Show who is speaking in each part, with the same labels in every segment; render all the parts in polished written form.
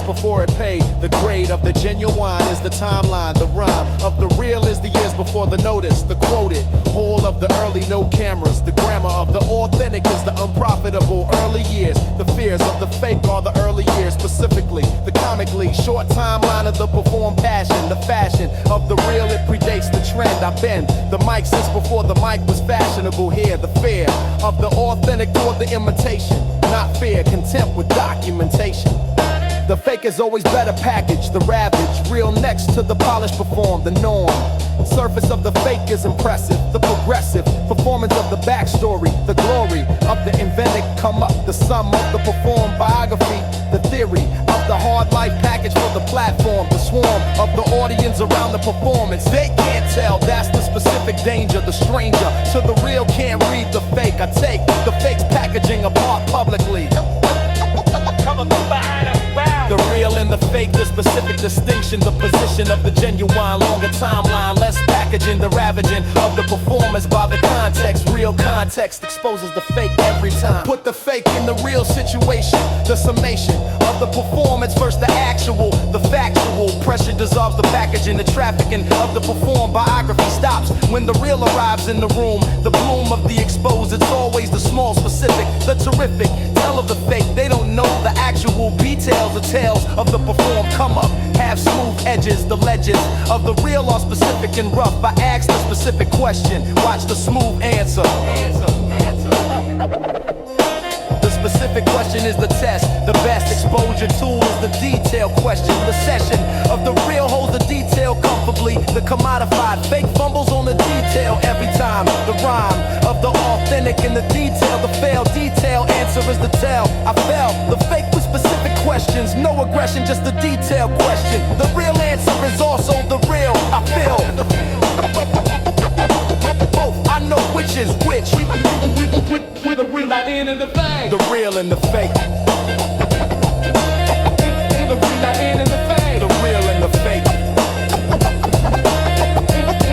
Speaker 1: just before it paid. The grade of the genuine is the timeline. The rhyme of the real is the years before the notice. The quoted whole of the early no cameras. The grammar of the authentic is the unprofitable early years. The fears of the fake are the early years. Specifically, the comically short timeline of the performed passion. The fashion of the real, it predates the trend. I've been the mic since before the mic was fashionable here. The fear of the authentic toward the imitation. Not fear, contempt with documentation. The fake is always better packaged, the ravage, real next to the polished perform, the norm. Surface of the fake is impressive, the progressive performance of the backstory, the glory of the invented come up, the sum of the performed biography, the theory of the hard life package for the platform, the swarm of the audience around the performance. They can't tell, that's the specific danger, the stranger to the real can't read the fake. I take the fake's packaging apart publicly. The real and the fake, the specific distinction, the position of the genuine, longer timeline, less packaging, the ravaging of the performance by the context. Real context exposes the fake every time. Put the fake in the real situation, the summation of the performance versus the actual, the factual. Pressure dissolves the packaging, the trafficking of the performed biography stops when the real arrives in the room. The bloom of the exposed, it's always the small specific, the terrific. Tell of the fake, they don't know the actual details, the tales of the performed come up, have smooth edges. The legends of the real are specific and rough. I ask the specific question, watch the smooth answer. The specific question is the test. The best exposure tool is the detail question. The session of the real holds the detail comfortably. The commodified fake fumbles on the detail every time. The rhyme of the authentic in the detail. The failed detail answer is the tell. I fell the fake with specific questions. No aggression, just the detail question. The real answer is also the real. I feel both. I know which is which. With the real in and the fake. The real and the fake. The real in and the fake. The real and the fake.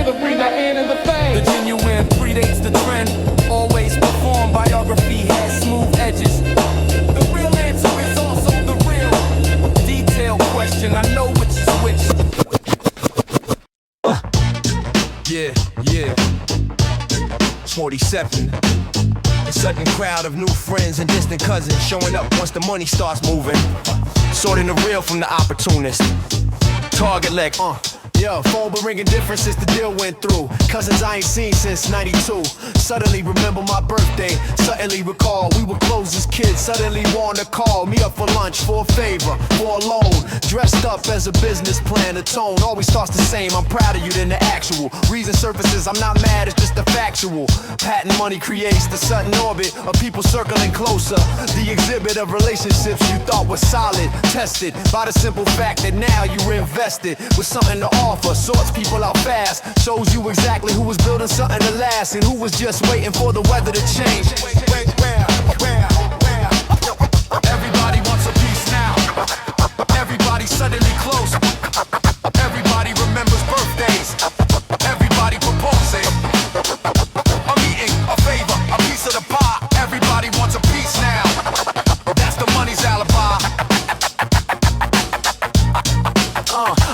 Speaker 1: The real in and the fake. The genuine predates the trend. Always performed biography has smooth edges. The real answer is also the real. Detailed question. I know which is which. Yeah. 47. A sudden crowd of new friends and distant cousins showing up once the money starts moving. Sorting the real from the opportunist. Target leg, Yo, phone been ringing different since the deal went through. Cousins I ain't seen since 92. Suddenly remember my birthday. Suddenly recall we were close as kids. Suddenly wanna call me up for lunch, for a favor, for a loan. Dressed up as a business plan. The tone always starts the same. I'm prouder you than the actual. Reason surfaces, I'm not mad, it's just the factual. Patent money creates the sudden orbit of people circling closer. The exhibit of relationships you thought was solid, tested by the simple fact that now you're invested with something to offer. Sorts people out fast, shows you exactly who was building something to last and who was just waiting for the weather to change. Where? Everybody wants a piece now. Everybody suddenly close. Everybody remembers birthdays. Everybody proposing. A meeting, a favor, a piece of the pie. Everybody wants a piece now. That's the money's alibi.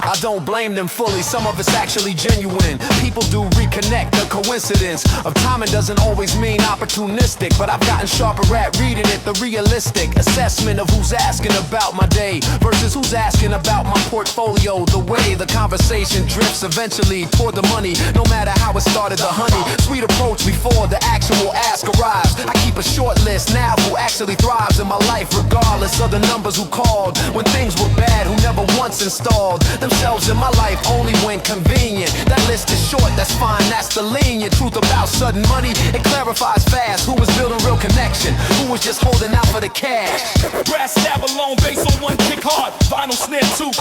Speaker 1: I don't blame them fully, some of it's actually genuine. People do reconnect, the coincidence of timing doesn't always mean opportunistic. But I've gotten sharper at reading it, the realistic assessment of who's asking about my day versus who's asking about my portfolio. The way the conversation drifts eventually toward the money, no matter how it started, the honey sweet approach before the actual ask arrives. I keep a short list now who actually thrives in my life, regardless of the numbers who called when things were bad, who never once installed themselves in my life only when convenient. That list is short, that's fine, that's the lenient truth about sudden money. It clarifies fast who was building real connection, who was just holding out for the cash.
Speaker 2: Brass stab alone, bass on one, kick hard, vinyl snare too.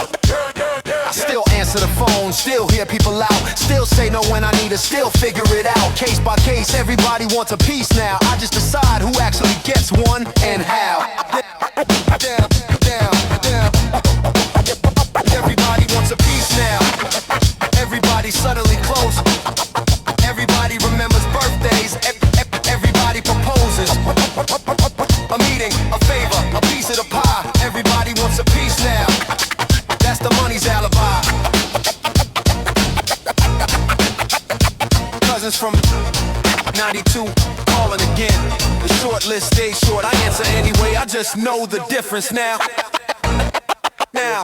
Speaker 1: I still answer the phone, still hear people out, still say no when I need to, still figure it out. Case by case, everybody wants a piece now. I just decide who actually gets one and how. Down. Everybody wants a piece now. Everybody suddenly close. Everybody remembers birthdays. Everybody proposes. A meeting, a favor, a piece of the pie. Everybody wants a piece now.
Speaker 3: cousins from 92 calling again. The short list stays short, I answer anyway, I just know the difference now. Now.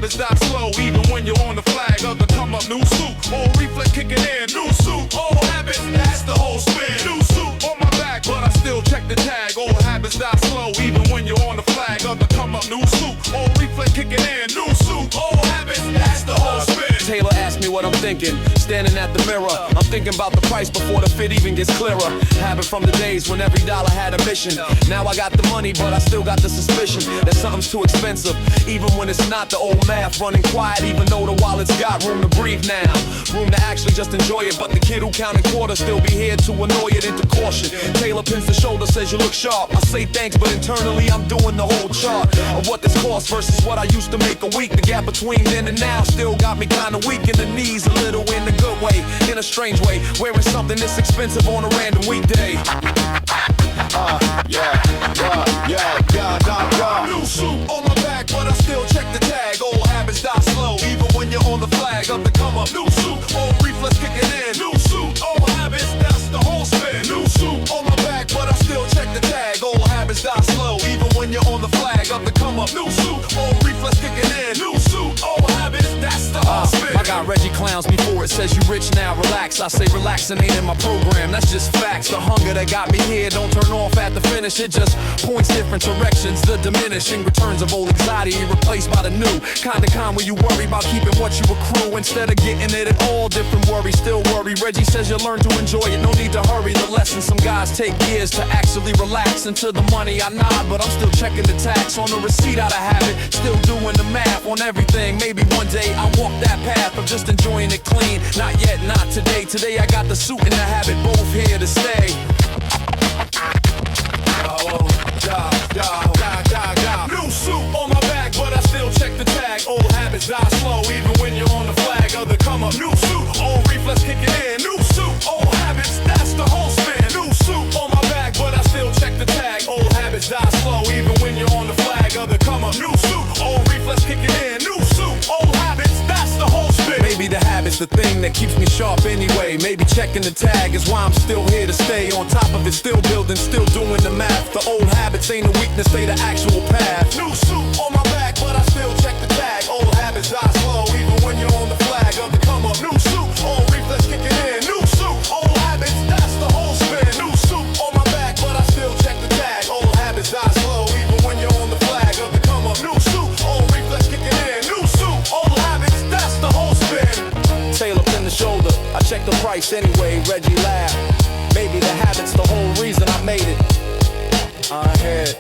Speaker 2: Stop slow, even when you're on the flag of the come up. New suit, all reflex kicking in. New suit, all habits, that's the whole spin. New suit on my back, but I still check the tag. All habits die slow, even when you're on the flag of the come up. New suit, all reflex kicking in. New suit, all habits, that's the whole spin.
Speaker 3: Taylor asked me what I'm thinking, standing at the mirror. I'm thinking about the price before the fit even gets clearer. Habit from the days when every dollar had a mission. Now I got the money, but I still got the suspicion that something's too expensive, even when it's not. The old math running quiet, even though the wallet's got room to breathe now. Room to actually just enjoy it, but the kid who counted quarters still be here to annoy it into caution. Taylor pins the shoulder, says you look sharp. I say thanks, but internally I'm doing the whole chart of what this costs versus what I used to make a week. The gap between then and now still got me kinda weak in the knees, a little in the good way, in a strange way, wearing something this expensive on a random weekday.
Speaker 2: New suit on my back, but I still check the tag. Old habits die slow, even when you're on the flag of the come up. New suit, old reflex kicking in. New suit, old habits, that's the whole spin. New suit on my back, but I still check the tag. Old habits die slow, even when you're on the flag of the come up. New suit, old reflex kicking in. New suit, old habits, that's the whole spin.
Speaker 3: I got Reggie clowns before it says you rich now, relax. I say relaxing ain't in my program, that's just facts. The hunger that got me here don't turn off at the finish. It just points different directions. The diminishing returns of old anxiety replaced by the new. Kinda calm when you worry about keeping what you accrue instead of getting it at all. Different worry, still worry. Reggie says you learn to enjoy it, no need to hurry. The lesson some guys take years to actually relax. Into the money I nod, but I'm still checking the tax on the receipt out of habit. Still doing the math on everything. Maybe one day I'll walk that path of just enjoying it clean. Not yet, not today. Today I got the suit and the habit, both here to stay.
Speaker 2: New suit on my back, but I still check the tag. Old habits die slow, even when you're on the flag of the come up. New suit, old reflex kicking in. New suit, old habits, that's the whole spin. New suit on my back, but I still check the tag. Old habits die slow, even when you're on the flag of the come up. New suit, old reflex kicking in. New suit, old habits, that's the whole spin.
Speaker 3: Maybe the habit's the thing that keeps me sharp anyway. Maybe checking the tag is why I'm still here to stay. On top of it, still building, still doing the math. The old habits ain't a weakness, they the actual path.
Speaker 2: New suit on my back, but I still check the tag. Old habits die slow, even when you're on the flag of the come up. New suit, old reflex kicking in. New suit, old habits, that's the whole spin. New suit on my back, but I still check the tag. Old habits die slow, even when you're on the flag of the come up. New suit, old reflex kicking in. New suit, old habits, that's the whole spin.
Speaker 3: Taylor pin the shoulder, I check the price anyway. Reggie laughed. Maybe the habit's the whole reason I made it. I had.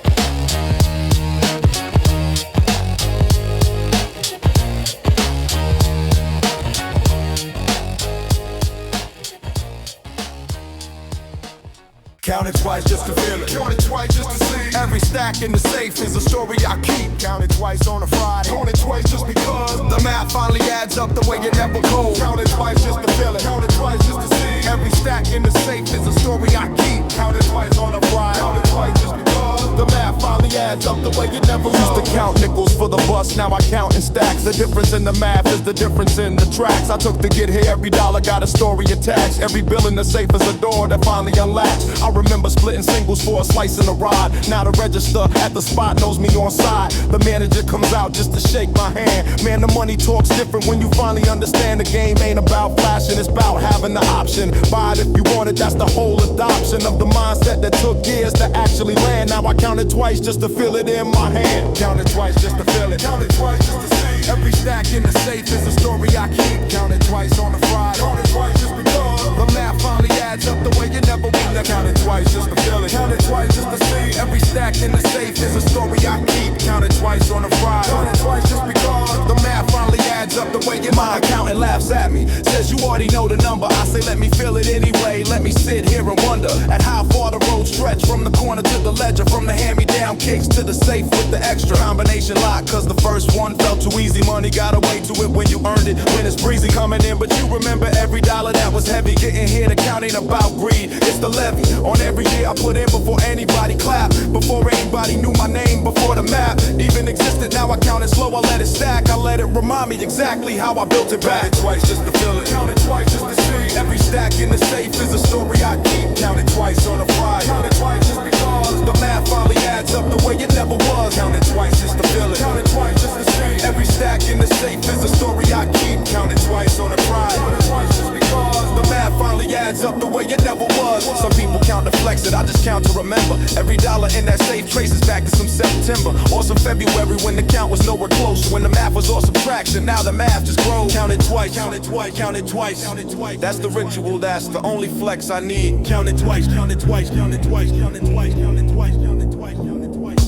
Speaker 1: Count it twice just to feel it. Count it twice just to see. Every stack in the safe is a story I keep. Count it twice on a Friday. Count it twice just because the math finally adds up the way it never goes. Count it twice just to feel it. Count it twice just to see. Every stack in the safe is a story I keep. Count it twice on a Friday. Count it twice just because the math finally adds up the way it never goes. Used to count nickels for the bus, now I count in stacks. The difference in the math is the difference in the tracks. I took to get here, every dollar got a story attached. Every bill in the safe is a door that finally unlatched. I remember splitting singles for a slice and a rod. Now the register at the spot knows me on side. The manager comes out just to shake my hand. Man, the money talks different when you finally understand the game ain't about flashing, it's about having the option. Buy it if you want it, that's the whole adoption of the mindset that took years to actually land. Now I count it twice just to feel it in my hand. Count it twice just to feel it. Count it twice just to see. Every stack in the safe is a story I keep. Count it twice on a Friday. Count it twice just because the math finally adds up the way you never would. Count it twice just to feel it. Count it twice just to see. Every stack in the safe is a story I keep. Count it twice on a Friday. Count it twice just because the math finally adds up the way your mind
Speaker 2: accountant laughs at me, says you already know the number. I say let me feel it anyway, let me sit here and wonder at how far the road stretch from the corner to the ledger, from the hand-me-down kicks to the safe with the extra combination lock, cause the first one felt too easy. Money got away to it when you earned it, when it's breezy coming in, but you remember every dollar that was heavy. Getting here to count ain't about greed, it's the levy on every year I put in before anybody clapped, before anybody knew my name, before the map even existed. Now I count it slow, I let it stack, I let it remind me exactly how I built it back. Count it twice just to feel it, count it twice just to see. Every stack in the safe is a story I keep. Count it twice on a Friday, count it twice just because the math finally adds up the way it never was. Count it twice just to feel it, count it twice just to see. Every stack in the safe is a story I keep. Count it twice on a Friday, count it twice just because the math finally adds up the way it never was. Some people count to flex it, I just count to remember. Every dollar in that safe traces back to some September or some February when the count was nowhere close, when the math was all subtraction, now the math just grows. Count it twice, count it twice, count it twice, count it twice. That's the ritual, that's the only flex I need. Count it twice, count it twice, count it twice, count it twice, count it twice, count it twice, count it twice.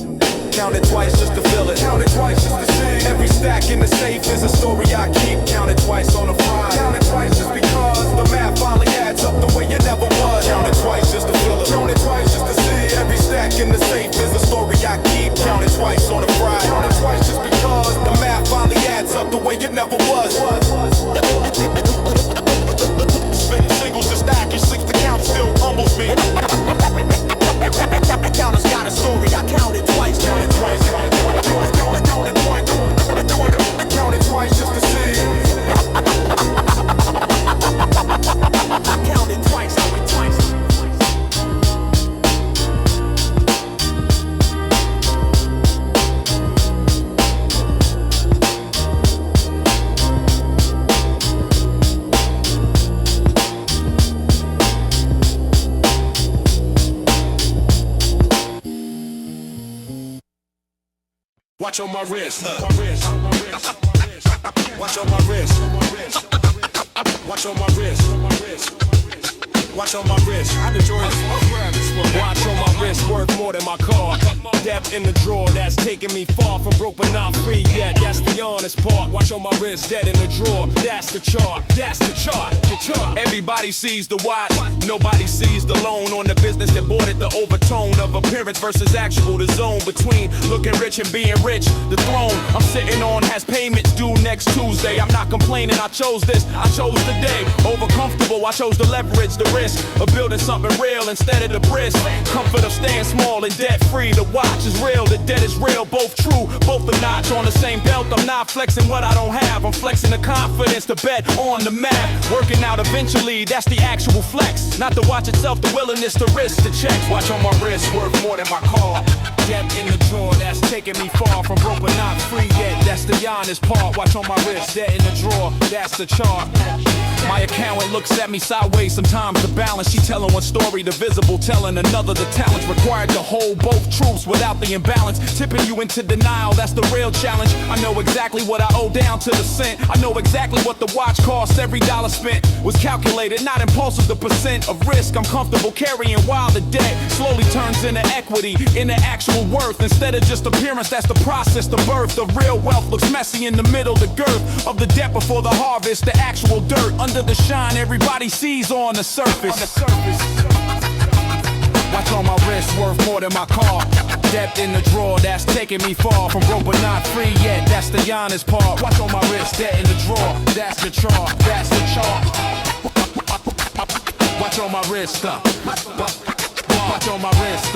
Speaker 2: Count it twice just to feel it, count it twice just to see. Every stack in the safe is a story I keep. Count it twice on a Friday, count it twice just because the math finally adds up the way it never was. Count it twice just to feel it, count it twice just to see. Every stack in the safe is a story I keep. Count it twice on a Friday, count it twice just because the math finally adds up the way it never was. Spitting singles to stack your six to count still humbles me. Counters got a story, I count it twice, count it twice, count it twice, count it twice, count it twice just to see. I count it twice, count it twice.
Speaker 3: Watch on my wrist. Watch on my wrist. Watch on my wrist. Watch on my wrist. I enjoy this. Watch on my wrist, worth more than my car. Depth in the drawer, that's taking me far from broke but not free yet. That's the honest part. Watch on my wrist, dead in the drawer. That's the chart. That's the chart. The chart. Everybody sees the watch. Nobody sees the loan on the business that bought it. The overtone of appearance versus actual. The zone between looking rich and being rich. The throne I'm sitting on has payments due next Tuesday. I'm not complaining. I chose this. I chose the day. Over comfortable. I chose to leverage the risk of building something real instead of the brisk. Comfort of staying small and debt free. The watch is real, the debt is real. Both true, both the notch on the same belt. I'm not flexing what I don't have. I'm flexing the confidence to bet on the map. Working out eventually, that's the actual flex. Not the watch itself, the willingness to risk the checks. Watch on my wrist, worth more than my car. Depth in the drawer, that's taking me far from broke but not free yet. That's the honest part. Watch on my wrist, debt in the drawer, that's the chart. My accountant looks at me sideways, sometimes the balance. She telling one story, the visible, telling another the talents required to hold both truths without the imbalance. Tipping you into denial, that's the real challenge. I know exactly what I owe down to the cent. I know exactly what the watch cost. Every dollar spent was calculated, not impulsive. The percent of risk I'm comfortable carrying while the debt slowly turns into equity, into actual worth. Instead of just appearance, that's the process, the birth. The real wealth looks messy in the middle, the girth of the debt before the harvest, the actual dirt. Under the shine, everybody sees on the surface. Watch on my wrist, worth more than my car. Depth in the drawer, that's taking me far from broke but not free yet. That's the honest part. Watch on my wrist, debt in the drawer, that's the chart, that's the chart. Watch on my wrist, watch on my wrist,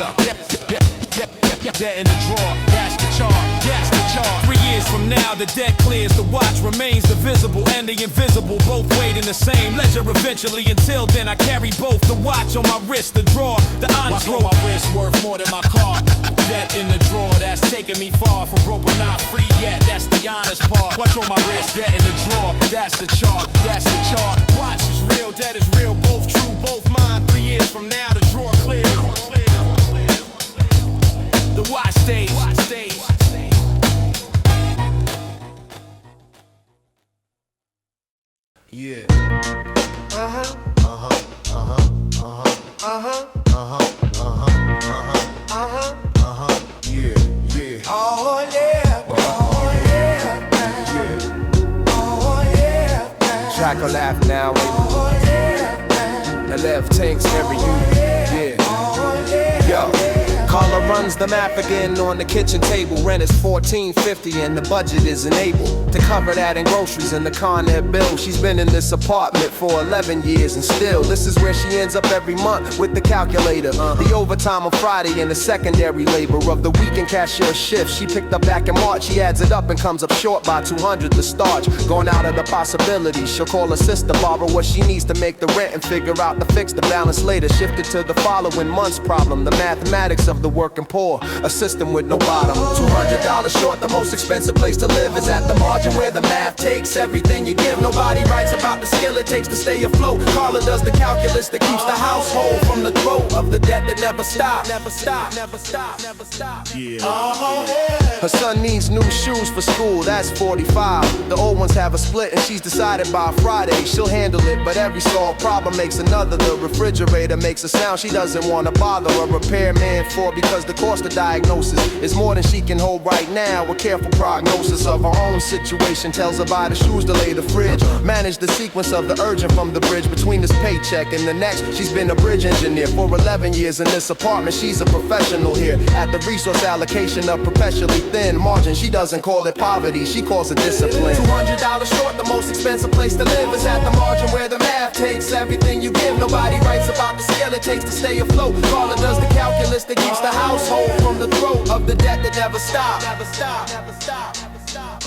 Speaker 3: debt in the drawer, that's the chart, that's the chart. 3 years from now, the debt clears, the watch remains the visible and the invisible, both weighed in the same ledger eventually. Until then, I carry both, the watch on my wrist, the drawer, the honest. Watch on my wrist, worth more than my car. Debt in the drawer, that's taking me far from broke but not free yet. That's the honest part. Watch on my wrist, debt in the drawer, that's the chart, that's the chart. Watch is real, debt is real, both true, both mine. 3 years from now, the drawer clear. The watch stays.
Speaker 1: Yeah. Yeah, yeah. Oh yeah. Oh yeah. Oh yeah.
Speaker 3: track or laugh now, baby. The left tanks every you, yeah. Yo. Carla runs the map again on the kitchen table. Rent is $14.50 and the budget isn't able to cover that in groceries and the Con Ed bill. She's been in this apartment for 11 years and still this is where she ends up every month with the calculator. The overtime on Friday and the secondary labor of the weekend cashier shift she picked up back in March. She adds it up and comes up short by 200 to start. Going out of the possibilities, she'll call her sister, borrow what she needs to make the rent and figure out the fix the balance later. Shifted to the following month's problem, the mathematics of the working poor, a system with no bottom. $200 short, the most expensive place to live is at the margin where the math takes everything you give. Nobody writes about the skill it takes to stay afloat. Carla does the calculus that keeps the household from the throat of the debt that never stops. Never stop, never stop, never stop. Her son needs new shoes for school, that's $45. The old ones have a split and she's decided by Friday she'll handle it, but every solved problem makes another. The refrigerator makes a sound she doesn't want to bother a repairman for because the cost of diagnosis is more than she can hold right now. A careful prognosis of her own situation tells her buy the shoes, delay the fridge, manage the sequence of the urgent from the bridge between this paycheck and the next. She's been a bridge engineer for 11 years in this apartment. She's a professional here at the resource allocation of perpetually thin margin. She doesn't call it poverty, she calls it discipline. $200 short, the most expensive place to live is at the margin where the math takes everything you give. Nobody writes about the skill it takes to stay afloat. Carla does the calculus that keeps the household from the throat of the debt that never stops. Never stop, never stop, never stop.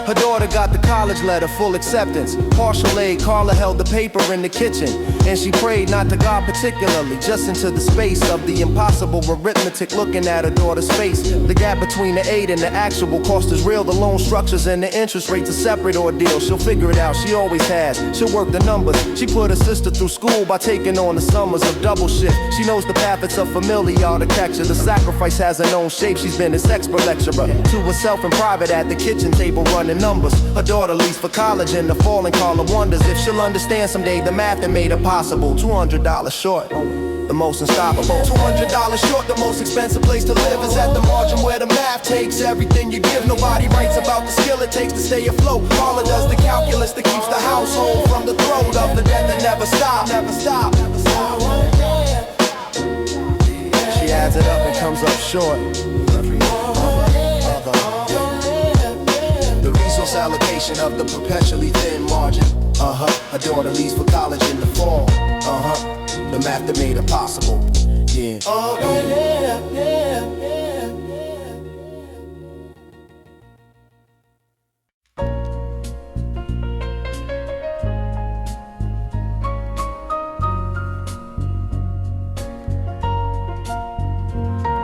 Speaker 3: Her daughter got the college letter, full acceptance, partial aid. Carla held the paper in the kitchen, and she prayed not to God particularly, just into the space of the impossible arithmetic, looking at her daughter's face. The gap between the aid and the actual cost is real. The loan structures and the interest rates a separate ordeal. She'll figure it out, she always has. She'll work the numbers. She put her sister through school by taking on the summers of double shift. She knows the path, it's a familiar architecture. The sacrifice has her own shape. She's been this expert lecturer to herself in private at the kitchen table running numbers. Her daughter leaves for college in the fall, and Carla wonders if she'll understand someday the math that made it possible. $200 short, the most unstoppable. $200 short, the most expensive place to live is at the margin where the math takes everything you give. Nobody writes about the skill it takes to stay afloat. Carla does the calculus that keeps the household from the throat of the debt that never stops. Never stop, never stop. She adds it up and comes up short. Allocation of the perpetually thin margin. Her daughter leaves for college in the fall. The math that made it possible. Yeah.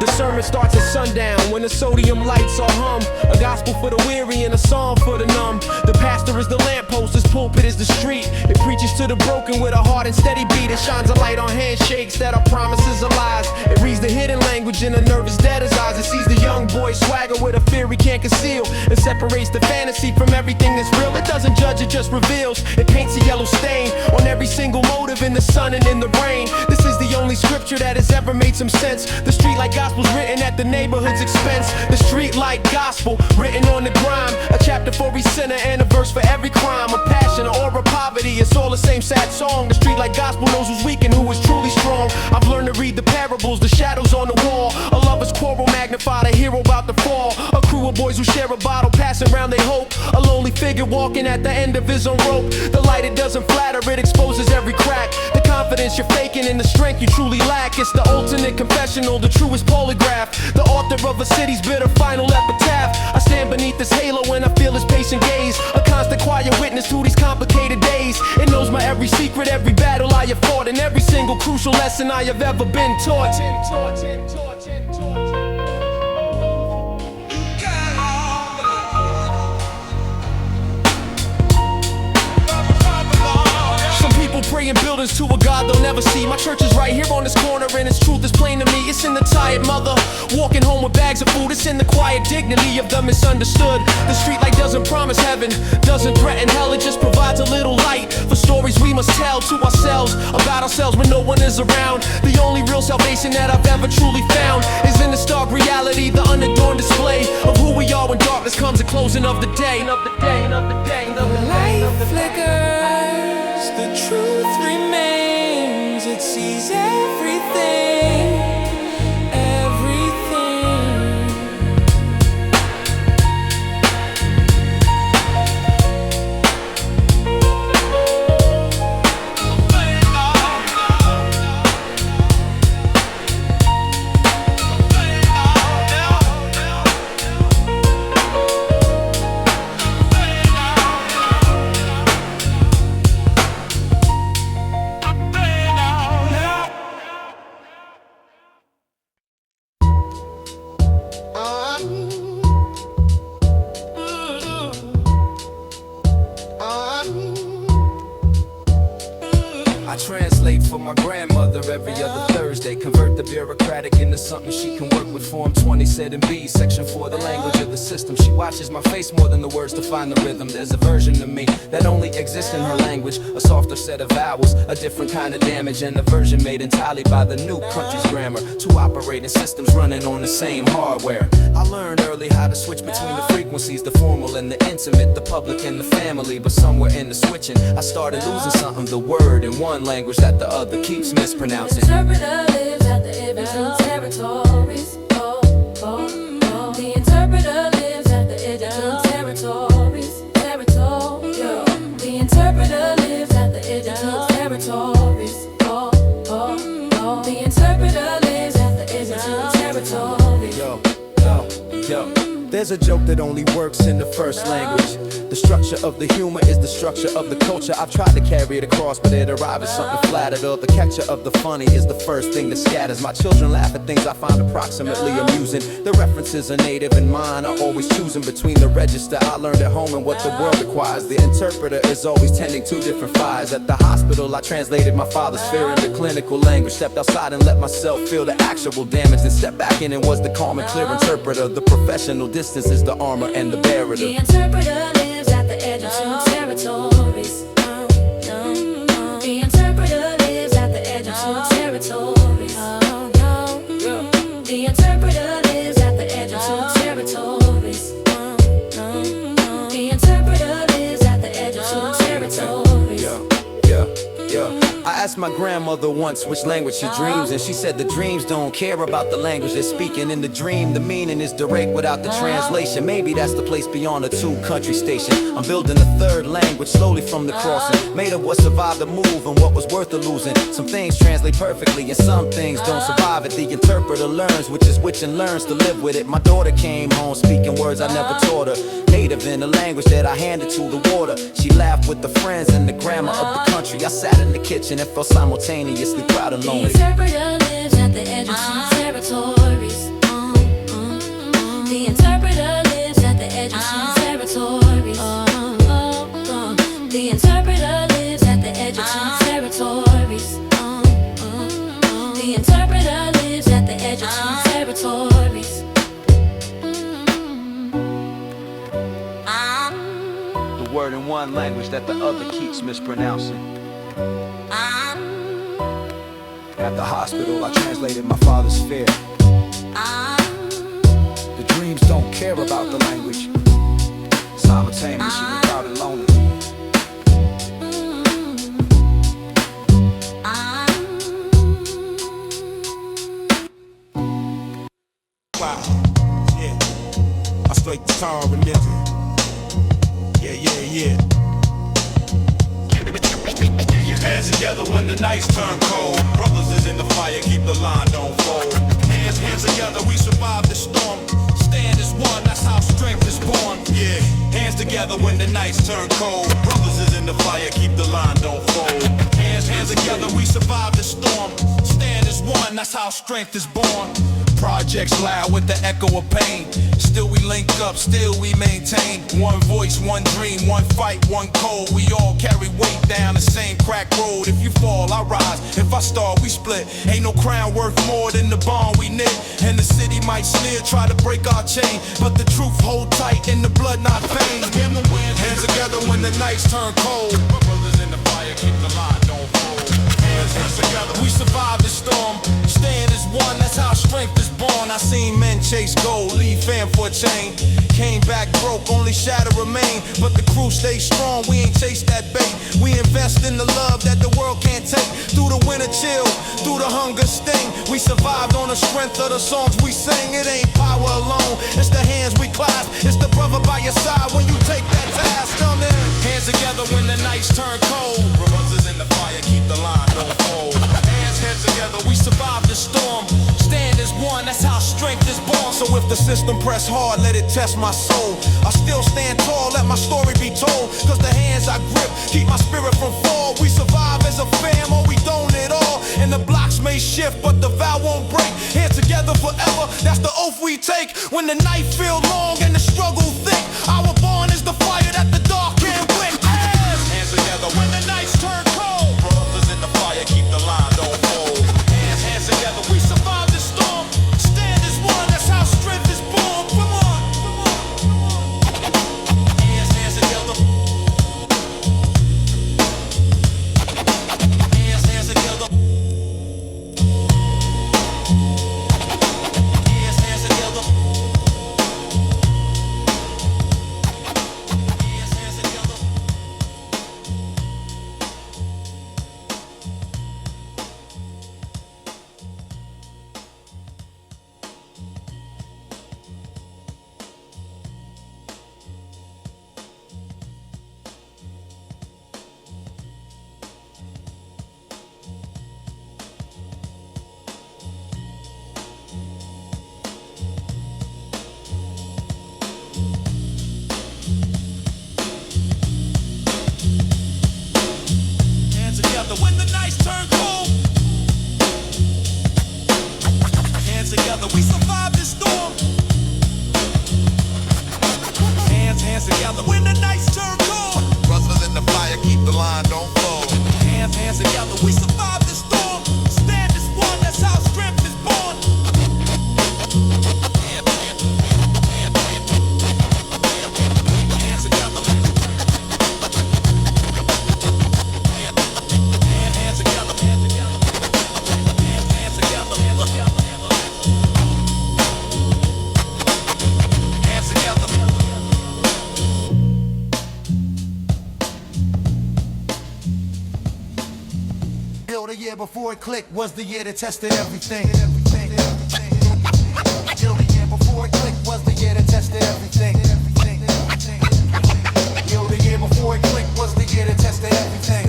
Speaker 4: The sermon starts at sundown when the sodium lights are hum. A gospel for the weary and a song for the numb. The pastor is the lamppost, his pulpit is the street. It preaches to the broken with a hard and steady beat. It shines a light on handshakes that are promises of lies. It reads the hidden language in a nervous debtor's eyes. It sees the young boy swagger with a fear he can't conceal. It separates the fantasy from everything that's real. It doesn't judge, it just reveals. It paints a yellow stain on every single motive in the sun and in the rain. This is the only scripture that has ever made some sense. The Streetlight Gospel's written at the neighborhood's expense. The Streetlight Gospel, written on the grime. A chapter for each sinner and a verse for every crime. A passion or a poverty, it's all the same sad song. The Streetlight Gospel knows who's weak and who is truly strong. I've learned to read the parables, the shadows on the wall. A lover's quarrel magnified, a hero about to fall. A crew of boys who share a bottle, passing around their hope. A lonely figure walking at the end of his own rope. The light, it doesn't flatter, it exposes every crack. The confidence you're faking and the strength you truly lack. It's the ultimate confessional, the truest polygraph. The author of a city's bitter final epitaph. I stand beneath this halo and I feel his patient gaze. A constant quiet witness to these complicated days. It knows my every secret, every battle I have fought, and every single crucial lesson I have ever been taught. Pray in buildings to a God they'll never see. My church is right here on this corner and its truth is plain to me. It's in the tired mother walking home with bags of food. It's in the quiet dignity of the misunderstood. The streetlight doesn't promise heaven, doesn't threaten hell. It just provides a little light for stories we must tell to ourselves, about ourselves when no one is around. The only real salvation that I've ever truly found is in the stark reality, the unadorned display of who we are when darkness comes, the closing of the day.
Speaker 5: The light
Speaker 3: I translate for my grandmother every other Thursday. Convert the bureaucratic into something she can work with. Form 20 said in B, section 4, the language of the system. She watches my face more than the words to find the rhythm. There's a version of me that only exists in her language. A softer set of vowels, a different kind of damage. And a version made entirely by the new country's grammar. Two operating systems running on the same hardware. I learned early how to switch between the frequencies, the formal and the intimate, the public and the family. But somewhere in the switching, I started losing something. The word in one language that the other keeps mispronouncing.
Speaker 5: The interpreter lives at the edge of territories. The interpreter lives at the edge of territories. The interpreter lives at the edge of territories. The interpreter lives at the edge of territories.
Speaker 1: Yo, there's a joke that only works in the first language. The structure of the humor is the structure of the culture. I've tried to carry it across, but it arrives as something flattered. Or the catcher of the funny is the first thing that scatters. My children laugh at things I find approximately amusing. The references are native and mine are always choosing between the register I learned at home and what the world requires. The interpreter is always tending two different fires. At the hospital, I translated my father's fear into clinical language. Stepped outside and let myself feel the actual damage. Then stepped back in and was the calm and clear interpreter. The professional distance is the armor and the barrier.
Speaker 5: The interpreter lives at the edge of two territories. The interpreter lives at the edge of two territories. The interpreter lives at the edge of two territories. The interpreter lives at the edge of two territories.
Speaker 3: I asked my grandmother once which language she dreams, and she said the dreams don't care about the language they're speaking. In the dream, the meaning is direct without the translation. Maybe that's the place beyond a two-country station. I'm building a third language slowly from the crossing, made of what survived the move and what was worth the losing. Some things translate perfectly and some things don't survive it. The interpreter learns which is which and learns to live with it. My daughter came home speaking words I never taught her, native in a language that I handed to the water. She laughed with the friends and the grammar of the country. I sat in the kitchen and felt simultaneously proud and lonely.
Speaker 5: The interpreter lives at the edge of two territories. The interpreter lives at the edge of two territories. The interpreter lives at the edge of two territories. The interpreter lives at the edge of two territories.
Speaker 3: The word in one language that the other keeps mispronouncing. At the hospital, I translated my father's fear. The dreams don't care about the language. Simultaneously, we're proud and lonely.
Speaker 2: Wow, yeah. I straight guitar religion. Yeah. Hands together when the nights turn cold. Brothers is in the fire, keep the line, don't fold. Hands together, we survive the storm. Stand as one, that's how strength is born. Yeah, hands together when the nights turn cold. Brothers is in the fire, keep the line, don't fold. Hands together, we survive the storm. Stand as one, that's how strength is born. Projects loud with the echo of pain. Still we link up, still we maintain. One voice, one dream, one fight, one code. We all carry weight down the same crack road. If you fall, I rise. If I start, we split. Ain't no crown worth more than the bond we knit. And the city might sneer, try to break our chain, but the truth hold tight in the blood, not pain. Hands together when the nights turn cold. Brothers in the fire, keep the line, don't fold. Hands together, we survive the storm. Stand as one, that's how strength is born. I seen men chase gold, leave fam for a chain. Came back broke, only shadow remain. But the crew stay strong, we ain't chase that bait. We invest in the love that the world can't take. Through the winter chill, through the hunger sting, we survived on the strength of the songs we sing. It ain't power alone, it's the hands we clasp. It's the brother by your side when you take that task. Hands together when the nights turn cold. Brothers in the fire, keep the line, don't fold. Hands together, we survive the storm. Stand as one, that's how strength is born. So if the system press hard, let it test my soul. I still stand tall, let my story be told. Cause the hands I grip keep my spirit from fall. We survive as a fam or we don't at all. And the blocks may shift, but the vow won't break. Hands together forever, that's the oath we take. When the night feel long and the struggle thick, our bond is the fire that the dark can't win. Hands together when the nights turn cold. Brothers in the fire. Hands together, we survived the storm. Stand as one, that's how strength is born. Hands together. Hands together. Hands together. Hands together.
Speaker 1: Yo, the year before it clicked was the year that tested everything. Yo, the year before it clicked was the year that tested everything. Yo, the year before it clicked was the year that tested everything.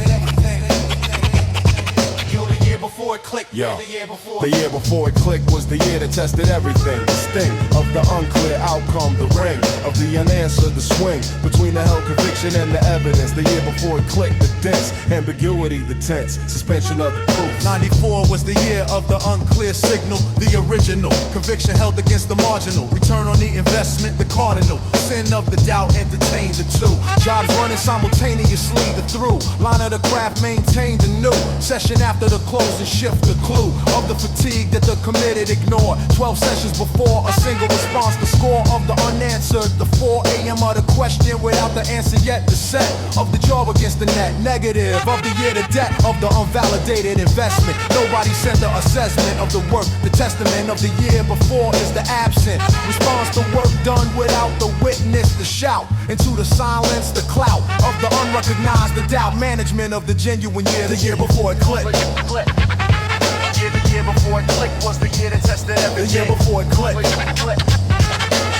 Speaker 1: Yo, the year before it clicked.
Speaker 3: Yo,
Speaker 1: the year before.
Speaker 3: the year before it clicked was the year that tested everything. The sting of the unclear outcome, the ring of the unanswered, the swing between the held conviction and the evidence. The year before it clicked, the dense ambiguity, the tense suspension of the proof.
Speaker 2: 94 was the year of the unclear signal, the original conviction held against the marginal. Return on the investment, the cardinal sin of the doubt entertained the two. Jobs running simultaneously, the through line of the craft maintained the new session after the close and shift the clue of the fatigue that the committed ignore. 12 sessions before a single response, the score of the unanswered, the 4 a.m. of the question without the answer yet, the set of the jaw against the net, negative of the year, the debt of the unvalidated investment. Nobody sent the assessment of the work. The testament of the year before is the absent response to work done without the witness, the shout into the silence, the clout of the unrecognized, the doubt management of the genuine year, the year before it clicked. The year before it clicked was the year that tested everything. The year before it clicked.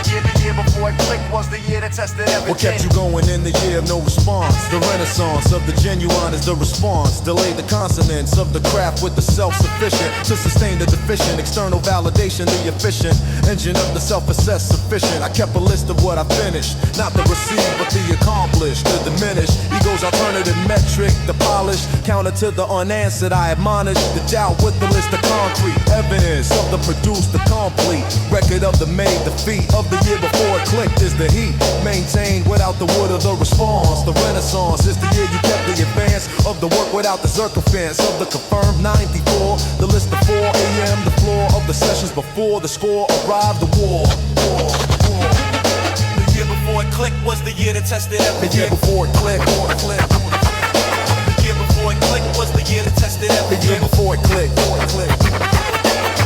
Speaker 2: The year before it clicked was the year that tested everything.
Speaker 3: What kept you going in the year of no response? The renaissance of the genuine is the response. Delay the consonants of the craft with the self-sufficient to sustain the deficient. External validation, the efficient engine of the self-assessed sufficient. I kept a list of what I finished, not the received, but the accomplished, the diminished. Ego's alternative metric, the polished counter to the unanswered. I admonish the doubt with the list of concrete evidence of the produced, the complete record of the made, the feat of the year before it clicked is the heat maintained without the wood of the response. The renaissance is the year you kept the advance of the work without the circumference of the confirmed 94. The list of 4 a.m. the floor of the sessions before the score arrived. The war.
Speaker 2: The year before it clicked was the year that tested everything.
Speaker 3: The year before it clicked.
Speaker 2: The year before it clicked was the year that tested
Speaker 3: The
Speaker 2: everything.
Speaker 3: year before it clicked.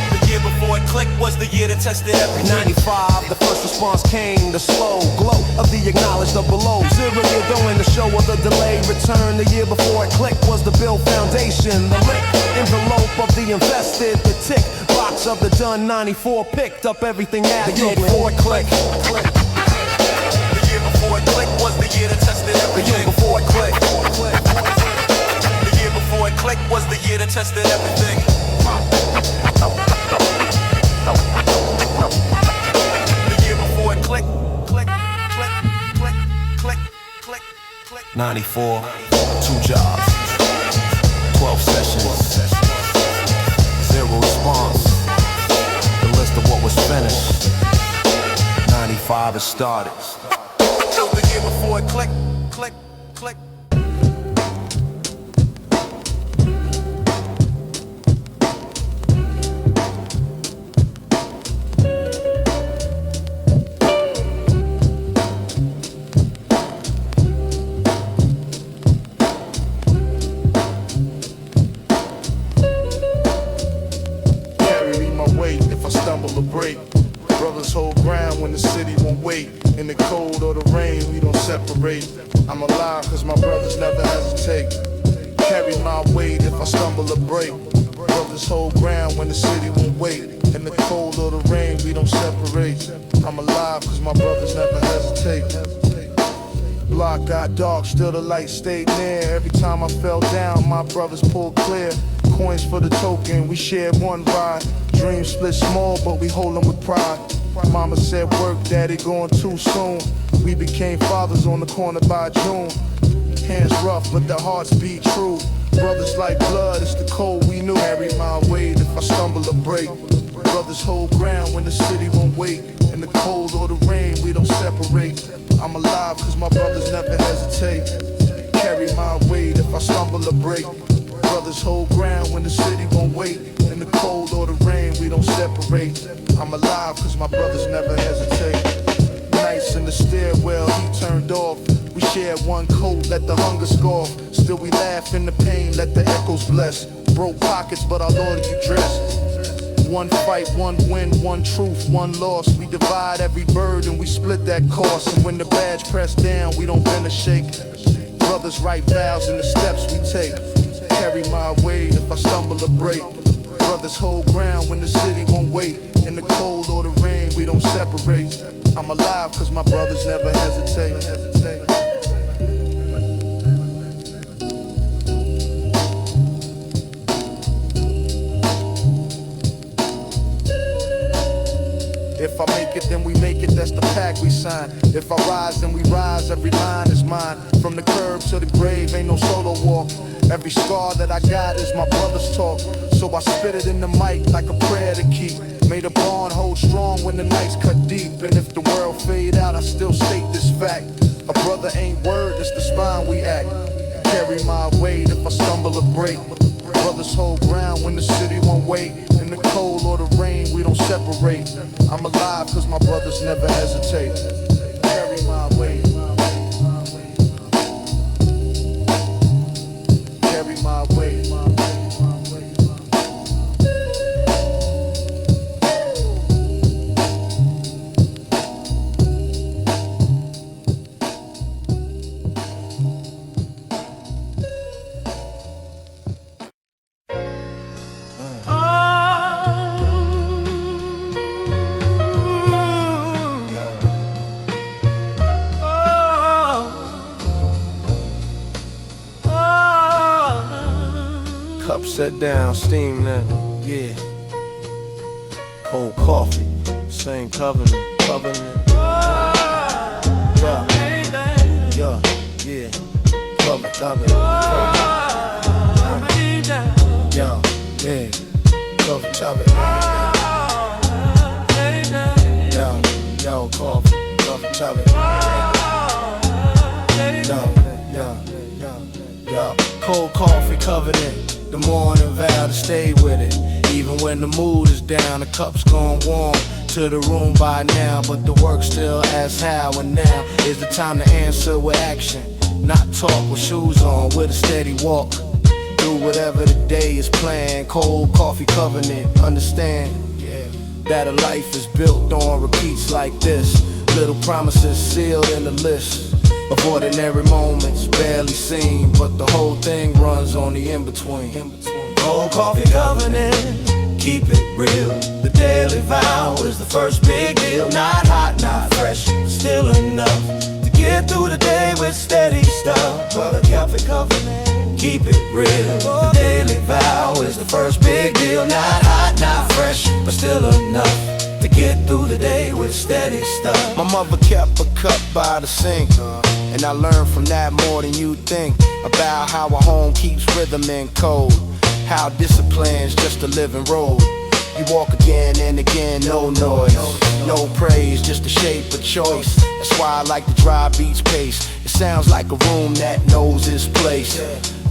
Speaker 2: The year before it clicked was the year that tested everything.
Speaker 4: 95, the first response came, the slow glow of the acknowledged of below. 0 year doing the show of the delay return. The year before it clicked was the build foundation. The lit envelope of the invested, the tick box of the done. 94 picked up everything at
Speaker 2: The year before it clicked. The year before it clicked was the year that tested everything.
Speaker 4: The year before it clicked.
Speaker 2: The year before it clicked was the year that tested everything. The year before it clicked. Click, click, click, click, click, click.
Speaker 3: 94, 2 jobs, 12 sessions, 0 response. The list of what was finished. 95 it started.
Speaker 2: So the year before it clicked. Click, click.
Speaker 6: Carry my weight if I stumble or break. Brothers hold ground when the city won't wait. In the cold or the rain, we don't separate. I'm alive cause my brothers never hesitate. Carry my weight if I stumble or break. Brothers hold ground when the city won't wait. In the cold or the rain, we don't separate. I'm alive cause my brothers never hesitate. Block got dark, still the light stayed near. Every time I fell down, my brothers pulled clear. Coins for the token, we shared one ride. Dreams split small, but we hold them with pride. Mama said work, daddy going too soon. We became fathers on the corner by June. Hands rough, but the hearts beat true. Brothers like blood, it's the code we knew. Carry my weight if I stumble or break. Brothers hold ground when the city won't wait. In the cold or the rain, we don't separate. I'm alive cause my brothers never hesitate. Carry my weight if I stumble or break. brothers hold ground when the city won't wait. In the cold or the rain, we don't separate. I'm alive cause my brothers never hesitate. Nights in the stairwell, he turned off. We shared one coat, let the hunger scoff. Still we laugh in the pain, let the echoes bless. Broke pockets, but our Lord you dressed. One fight, one win, one truth, one loss. We divide every burden, we split that cost. And when the badge pressed down, we don't bend or shake. Brothers write vows in the steps we take. Carry my weight if I stumble or break. Brothers hold ground when the city won't wait. In the cold or the rain, we don't separate. I'm alive cause my brothers never hesitate. If I make it, then we make it, that's the pact we sign. If I rise, then we rise, every line is mine. From the curb to the grave, ain't no solo walk. Every scar that I got is my brother's talk. So I spit it in the mic like a prayer to keep. Made a bond hold strong when the nights cut deep. And if the world fade out, I still state this fact. A brother ain't word, it's the spine we act. Carry my weight if I stumble or break. Brothers hold ground when the city won't wait. In the cold or the rain, we don't separate. I'm alive cause my brothers never hesitate. Carry my weight. Carry my weight.
Speaker 4: Cup set down, steam that, yeah. Cold coffee, same covenant. Yeah, yeah, covenant. Yo, yeah, coffee, yo, coffee, chop it. Yo, cold coffee covenant. The morning vow to stay with it. Even when the mood is down, the cup's gone warm to the room by now. But the work still asks how, and now is the time to answer with action. Not talk with shoes on, with a steady walk. Do whatever the day is planned. Cold coffee covenant, understand, yeah, that a life is built on repeats like this. Little promises sealed in the list of ordinary moments, barely seen, but the whole thing runs on the in-between.
Speaker 7: Cold coffee covenant, keep it real. The daily vow is the first big deal. Not hot, not fresh, still enough to get through the day with steady stuff. Cold coffee covenant, keep it real. The daily vow is the first big deal. Not hot, not fresh, but still enough to get through the day with steady stuff.
Speaker 4: My mother kept a cup by the sink, and I learned from that more than you think. About how a home keeps rhythm in code, how discipline's just a living road. You walk again and again, no noise, no praise, just the shape of choice. That's why I like the dry beats pace. It sounds like a room that knows its place.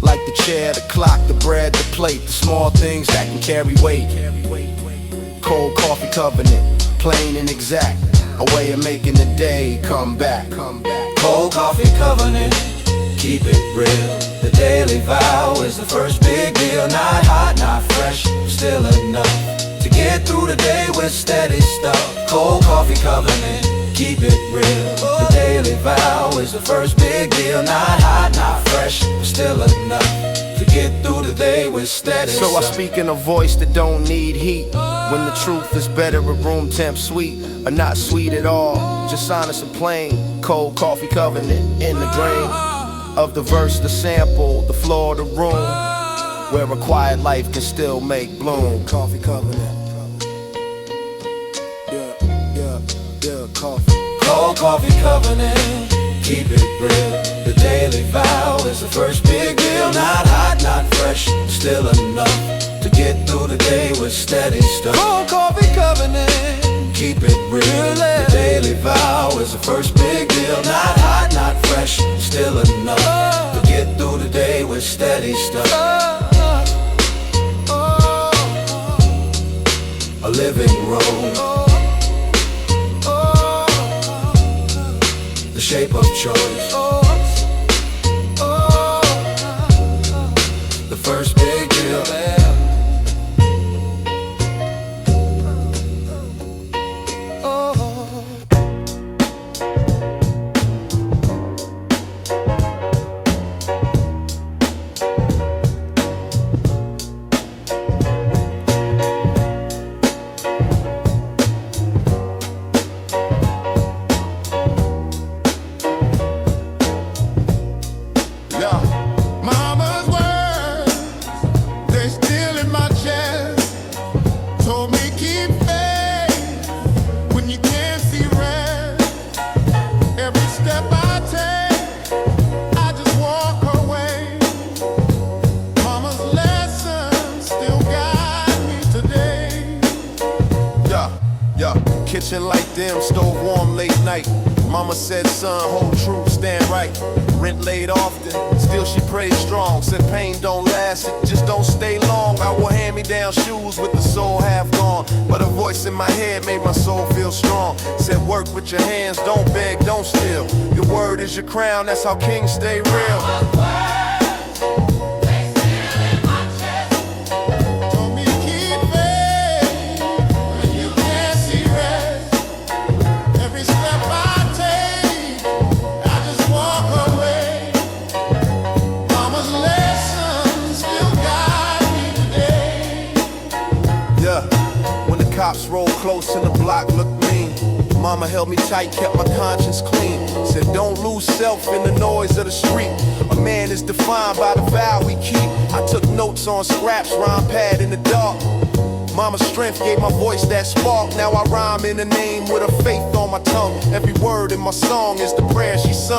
Speaker 4: Like the chair, the clock, the bread, the plate, the small things that can carry weight. Cold coffee covenant, plain and exact, a way of making the day come back.
Speaker 7: Cold coffee covenant, keep it real. The daily vow is the first big deal. Not hot, not fresh, still enough to get through the day with steady stuff. Cold coffee covenant, keep it real. The daily vow is the first big deal. Not hot, not fresh, still enough to get through the day with steady stuff.
Speaker 4: So I speak in a voice that don't need heat, when the truth is better at room temp sweet, or not sweet at all, just honest and plain. Cold coffee covenant in the grain of the verse, the sample, the floor, the room, where a quiet life can still make bloom. Coffee covenant. Yeah, coffee.
Speaker 7: Cold coffee covenant, keep it real. The daily vow is the first big deal. Not hot, not fresh, still enough to get through the day with steady stuff.
Speaker 4: Cold coffee covenant,
Speaker 7: keep it real. The daily vow is the first big deal. Not hot, not fresh, still enough to get through the day with steady stuff. living room. The shape of choice. The first big deal.
Speaker 1: Kitchen like them, stove warm late night. Mama said, son, hold true, stand right. Rent laid often, still she prayed strong. Said pain don't last, it just don't stay long. I wore hand-me-down shoes with the sole half gone, but a voice in my head made my soul feel strong. Said work with your hands, don't beg, don't steal. Your word is your crown, that's how kings stay real. Cops rolled close and the block looked mean. Mama held me tight, kept my conscience clean. Said don't lose self in the noise of the street. A man is defined by the vow we keep. I took notes on scraps, rhyme pad in the dark. Mama's strength gave my voice that spark. Now I rhyme in the name with a faith on my tongue. Every word in my song is the prayer she sung.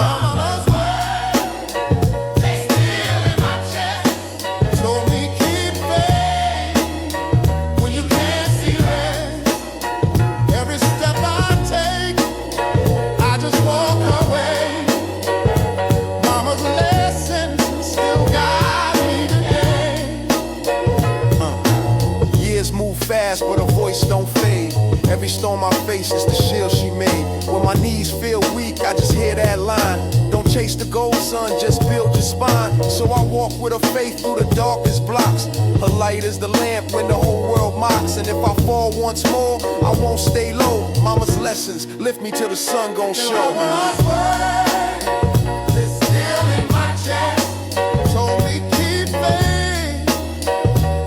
Speaker 1: But her voice don't fade. Every storm I face is the shield she made. When my knees feel weak, I just hear that line. Don't chase the gold, son, just build your spine. So I walk with her faith through the darkest blocks. Her light is the lamp when the whole world mocks. And if I fall once more, I won't stay low. Mama's lessons lift me till the sun gon' show. Mama's word is still in my chest. Told me keep faith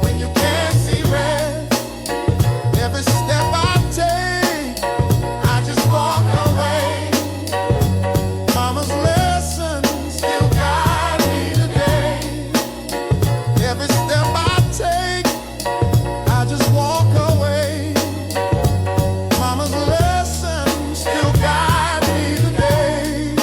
Speaker 1: when you can't see red. Every step I take, I just walk away. Mama's lessons still guide me today. Every step I take, I just walk away. Mama's lessons still guide me today.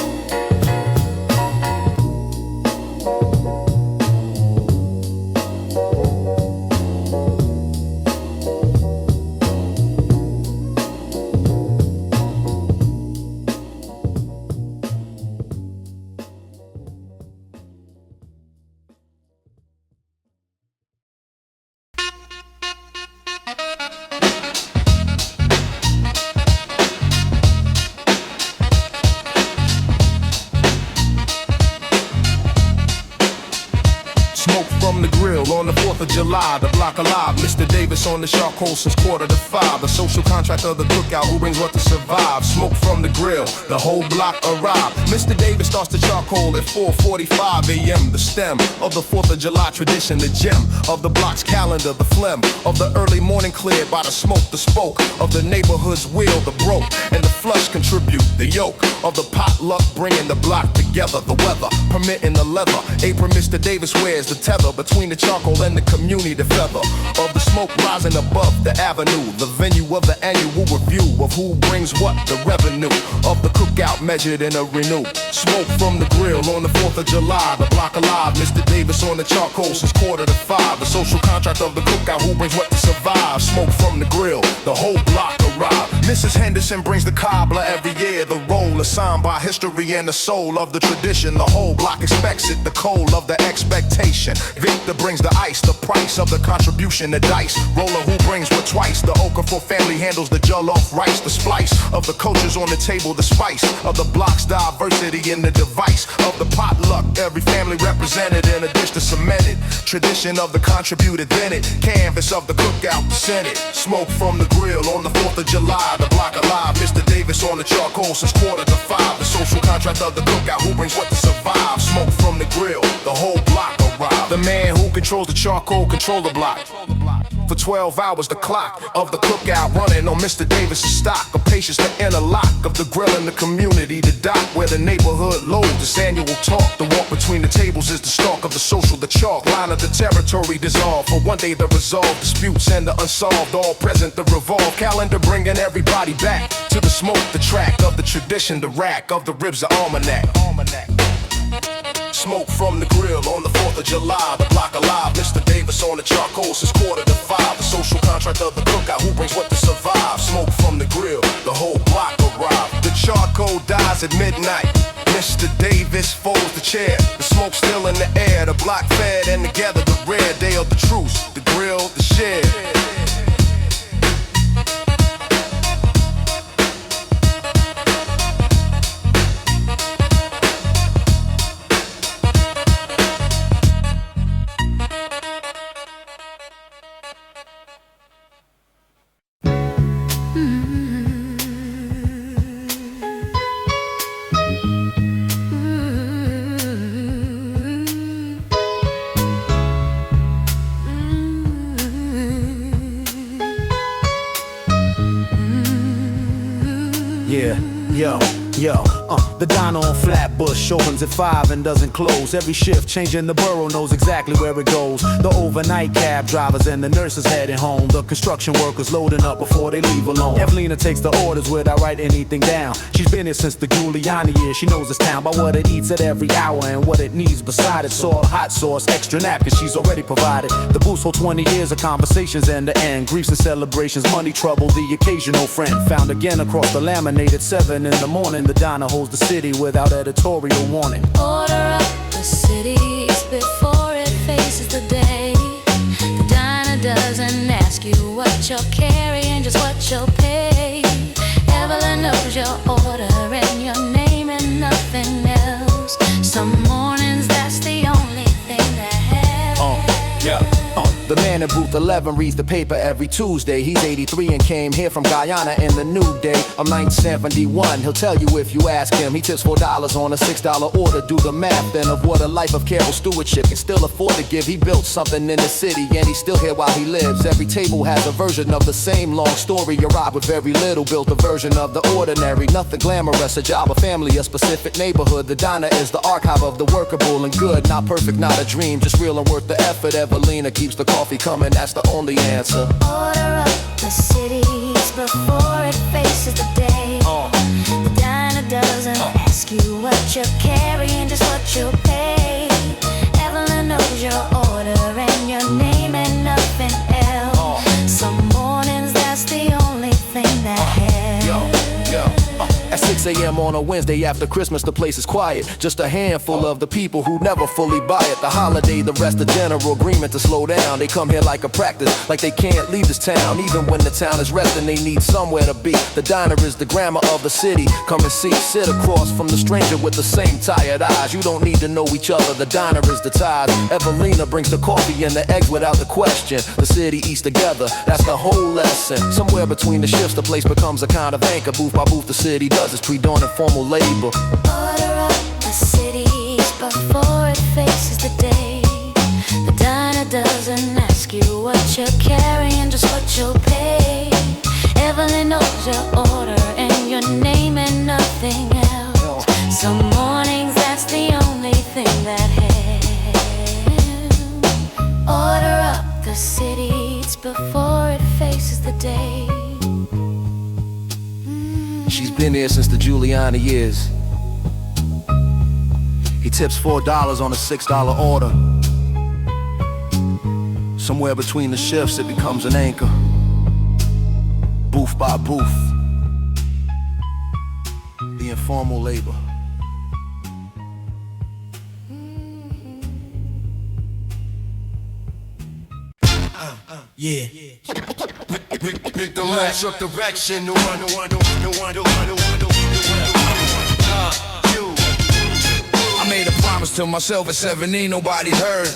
Speaker 1: Smoke from the grill on the 4th of July, the block alive. Mr. Davis on the charcoal since 4:45. The social contract of the cookout, who brings what to survive. Smoke from the grill, the whole block arrive. Mr. Davis starts the charcoal at 4:45 a.m. The stem of the 4th of July tradition, the gem of the block's calendar, the phlegm of the early morning cleared by the smoke, the spoke of the neighborhood's wheel, the broke and the flush contribute. The yoke of the potluck bringing the block together. The weather permitting the leather apron Mr. Davis wears, the tether between the charcoal and the community, the feather of the smoke rising above the avenue, the venue of the annual review of who brings what, the revenue of the cookout measured in a renew. Smoke from the grill on the 4th of July, the block alive. Mr. Davis on the charcoal since 4:45. The social contract of the cookout, who brings what to survive. Smoke from the grill, the whole block arrive. Mrs. Henderson brings the cobbler every year, the role assigned by history and the soul of the tradition. The whole block expects it, the coal of the expectation.
Speaker 8: station. Victor brings the ice, the price of the contribution, the dice. Roller who brings what twice. The Okafor family handles the jollof rice. The splice of the cultures on the table, the spice of the block's diversity in the device of the potluck. Every family represented in a dish to cemented. Tradition of the contributed vented. Canvas of the cookout, the Senate. Smoke from the grill on the 4th of July. The block alive, Mr. Davis on the charcoal since 4:45. The social contract of the cookout, who brings what to survive. Smoke from the grill, the whole block arrive. The man who controls the charcoal, control the block. For 12 hours, the clock of the cookout running on Mr. Davis' stock. A patience to interlock of the grill in the community. The dock where the neighborhood loads this annual talk. The walk between the tables is the stalk of the social, the chalk. Line of the territory dissolved. For one day the resolved disputes and the unsolved. All present the revolve calendar bringing everybody back to the smoke, the track of the tradition, the rack of the ribs, the almanac. Smoke from the grill on the 4th of July. The block alive, Mr. Davis on the charcoal since 4:45. The social contract of the cookout, who brings what to survive. Smoke from the grill, the whole block arrive. The charcoal dies at midnight. Mr. Davis folds the chair. The smoke still in the air. The block fed and together the rare day of the truce. The grill, the shed.
Speaker 9: The diner on Flatbush opens at 5 and doesn't close. Every shift changing the borough knows exactly where it goes. The overnight cab drivers and the nurses heading home. The construction workers loading up before they leave alone. Evelina takes the orders without writing anything down. She's been here since the Giuliani years. She knows this town by what it eats at every hour and what it needs beside it. Salt, hot sauce, extra napkins she's already provided. The booths hold 20 years of conversations end to end. Griefs and celebrations, money, trouble, the occasional friend. Found again across the laminate at 7 in the morning. The diner holds the city without editorial warning.
Speaker 5: Order up the cities before it faces the day. The diner doesn't ask you what you're carrying, just what you'll pay. Evelyn knows your order and your name and nothing else. Some mornings that's the only thing that helps.
Speaker 9: The man in booth 11 reads the paper every Tuesday. He's 83 and came here from Guyana in the new day of 1971. He'll tell you if you ask him. He tips $4 on a $6 order. Do the math then of what a life of careful stewardship can still afford to give. He built something in the city and he's still here while he lives. Every table has a version of the same long story. You rob with very little, built a version of the ordinary. Nothing glamorous, a job, a family, a specific neighborhood. The diner is the archive of the workable and good. Not perfect, not a dream, just real and worth the effort. Evelina keeps the coffee coming, that's the only answer.
Speaker 5: Order up the cities before it faces the day. The diner doesn't ask you what you're carrying, just what you'll pay. Evelyn knows your order and your name and nothing else. Some mornings that's the only thing that helps.
Speaker 9: At 6 a.m. on a Wednesday after Christmas, the place is quiet. Just a handful of the people who never fully buy it. The holiday, the rest, the general agreement to slow down. They come here like a practice, like they can't leave this town. Even when the town is resting, they need somewhere to be. The diner is the grammar of the city. Come and see, sit across from the stranger with the same tired eyes. You don't need to know each other, the diner is the ties. Evelina brings the coffee and the eggs without the question. The city eats together, that's the whole lesson. Somewhere between the shifts, the place becomes a kind of anchor. Booth by booth, the city does its pre-dawn and formal labor.
Speaker 5: Order up the cities before it faces the day. The diner doesn't ask you what you're carrying, just what you'll pay. Evelyn knows your order and your name and nothing else. Some mornings that's the only thing that helps. Order up the cities before it faces the day.
Speaker 9: She's been here since the Giuliani years. He tips $4 on a $6 order. Somewhere between the shifts it becomes an anchor. Booth by booth. The informal labor.
Speaker 7: Yeah.
Speaker 3: Pick the last up direction. No one. I made a promise to myself at 17, nobody heard.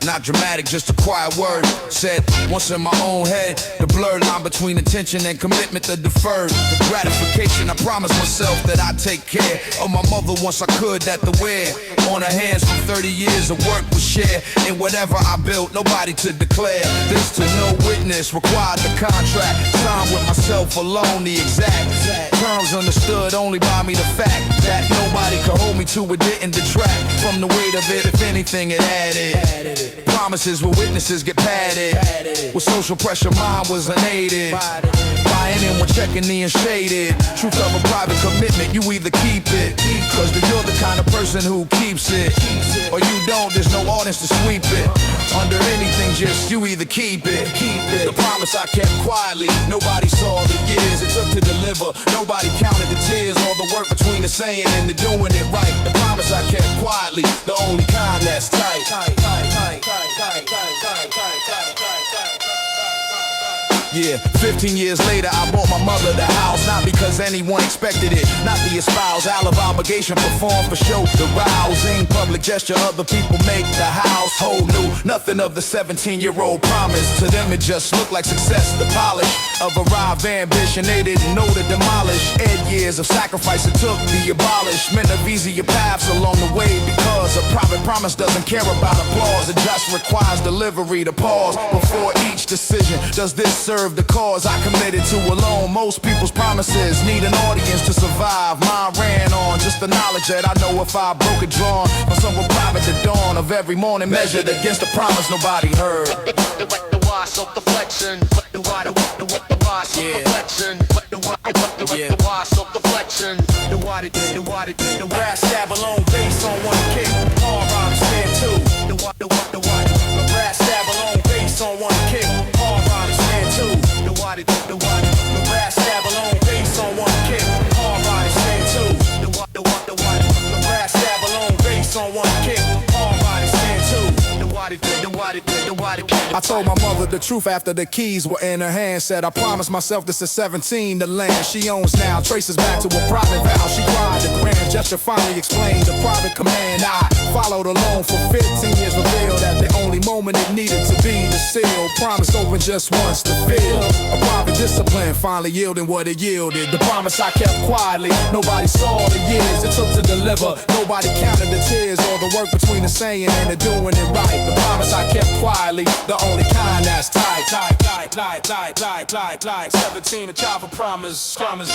Speaker 3: Not dramatic, just a quiet word. Said once in my own head. The blurred line between intention and commitment, the deferred. The gratification, I promised myself that I'd take care of my mother once I could, that the wear on her hands from 30 years of work was shared. And whatever I built, nobody to declare. This to no witness, required the contract. Signed with myself alone, the exact terms understood only by me. The fact that nobody could hold me to it didn't detract from the weight of it. If anything, it added. Promises with witnesses get padded. With social pressure, mine was unaided. Buying in when checking in shaded. Truth of a private commitment, you either keep it, cause you're the kind of person who keeps it, or you don't, there's no audience to sweep it. Under anything, just you either keep it. The promise I kept quietly, nobody saw the years it took to deliver. Nobody counted the tears or the work between the saying and the doing it right. The promise I kept quietly, the only kind that's tight. Yeah, 15 years later, I bought my mother the house. Not because anyone expected it, not the espouse. Out of obligation, perform for show. The rousing public gesture, other people make the household new. Nothing of the 17-year-old promise. To them, it just looked like success. The polish of arrived ambition, they didn't know to demolish. Years of sacrifice it took the abolishment of easier paths along the way. Because a private promise doesn't care about applause. It just requires delivery to pause before each decision. Does this serve the cause I committed to alone? Most people's promises need an audience to survive. Mine ran on just the knowledge that I know if I broke it drawn from somewhere private, the dawn of every morning measured against the promise nobody heard.
Speaker 9: The wash of the flexion. The wash of the flexion. The wash of the flexion.
Speaker 4: The brass stab alone, bass on one kick. Hard rhymes stand two. The brass stab alone, bass on one kick. Hard rhymes stand two. The brass stab alone, bass on one kick. Hard rhymes stand two. The brass stab alone, bass on one kick. Hard rhymes stand two. I told my mother the truth after the keys were in her hand. Said I promised myself this is 17, the land she owns now traces back to a private vow. She cried, the grand gesture finally explained the private command I followed alone for 15 years. Revealed that the only moment it needed to be the seal. Promised open just once to feel a private discipline finally yielding what it yielded. The promise I kept quietly, nobody saw the years it took to deliver. Nobody counted the tears or the work between the saying and the doing it right. The promise I kept quietly, the only kind that's tight. 17, a child for promise. 15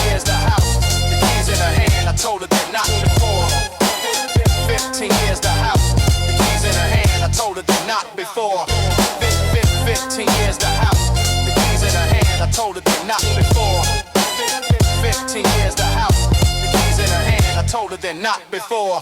Speaker 4: years the house, the keys in her hand. I told her that not before. 15 years the house, the keys in her hand. I told her that not before. 15 years the house, the keys in her hand. I told her that not before. 15 years the house, the keys in her hand. I told her that not before.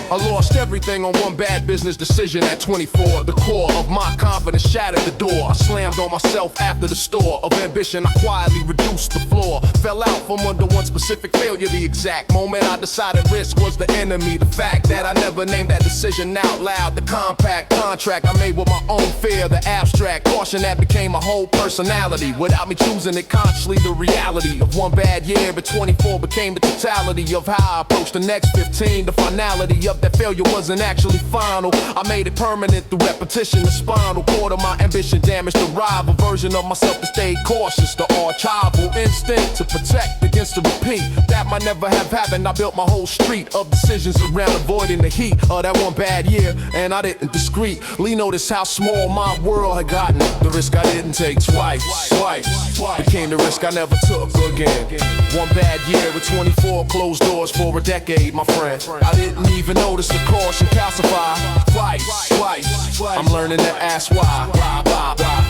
Speaker 3: I lost everything on one bad business decision at 24. The core of my confidence shattered the door. I slammed on myself after the store of ambition. I quietly reduced the floor. Fell out from under one specific failure. The exact moment I decided risk was the enemy. The fact that I never named that decision out loud. The compact contract I made with my own fear. The abstract caution that became a whole personality. Without me choosing it consciously, the reality of one bad year but 24 became the totality of how I approached the next 15. The finality of that failure wasn't actually final. I made it permanent through repetition. The spinal cord of my ambition damaged the rival version of myself that stayed cautious. The archival instinct to protect against the repeat that might never have happened. I built my whole street of decisions around avoiding the heat of that one bad year, and I didn't discreetly notice how small my world had gotten. The risk I didn't take twice became the risk I never took again. One bad year with 24 closed doors for a decade, my friend. I didn't even notice the caution calcify twice. I'm learning to ask why.